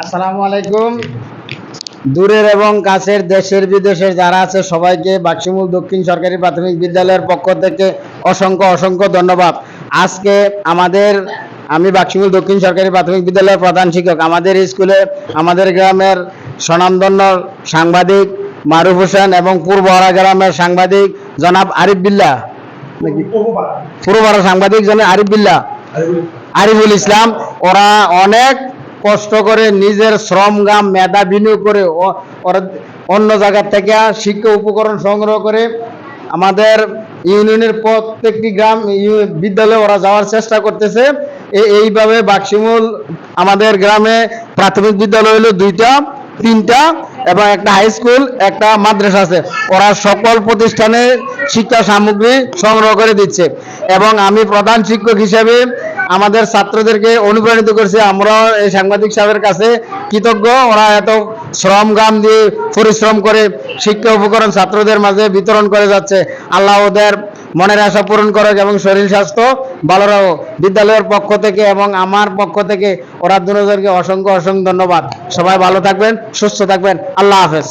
আসসালামু আলাইকুম। দূরের এবং কাছের দেশের বিদেশের যারা আছে সবাইকে বাক্সিমূল দক্ষিণ সরকারি প্রাথমিক বিদ্যালয়ের পক্ষ থেকে অসংখ্য অসংখ্য ধন্যবাদ। আজকে আমি বাক্সিমূল দক্ষিণ সরকারি প্রাথমিক বিদ্যালয়ের প্রধান শিক্ষক। আমাদের স্কুলে আমাদের গ্রামের স্বনামধন্য সাংবাদিক মারুফ হোসেন এবং পূর্বহারা গ্রামের সাংবাদিক জনাব আরিফ বিল্লাহ, পূর্বহারা সাংবাদিক জনাব আরিফুল ইসলাম, ওরা অনেক কষ্ট করে নিজের শ্রম গাম মেধা বিনিয়োগ করে ওরা অন্য জায়গার থেকে শিক্ষা উপকরণ সংগ্রহ করে আমাদের ইউনিয়নের প্রত্যেকটি গ্রাম বিদ্যালয়ে ওরা যাওয়ার চেষ্টা করতেছে। এইভাবে বাক্সিমূল আমাদের গ্রামে প্রাথমিক বিদ্যালয় হলো 2টা 3টা এবং একটা হাই স্কুল একটা মাদ্রাসা আছে। ওরা সকল প্রতিষ্ঠানে শিক্ষা সামগ্রী সংগ্রহ করে দিচ্ছে এবং আমি প্রধান শিক্ষক হিসেবে আমাদের ছাত্রদেরকে অনুপ্রাণিত করছে। আমরা এই সাংবাদিক সাহেবের কাছে কৃতজ্ঞ। ওরা এত শ্রম গাম দিয়ে পরিশ্রম করে শিক্ষা উপকরণ ছাত্রদের মাঝে বিতরণ করে যাচ্ছে। আল্লাহ ওদের মনের আশা পূরণ করুক এবং শরীর স্বাস্থ্য ভালো রাখুক। বিদ্যালয়ের পক্ষ থেকে এবং আমার পক্ষ থেকে ওরা দুজনকে অসংখ্য অসংখ্য ধন্যবাদ। সবাই ভালো থাকবেন, সুস্থ থাকবেন। আল্লাহ হাফেজ।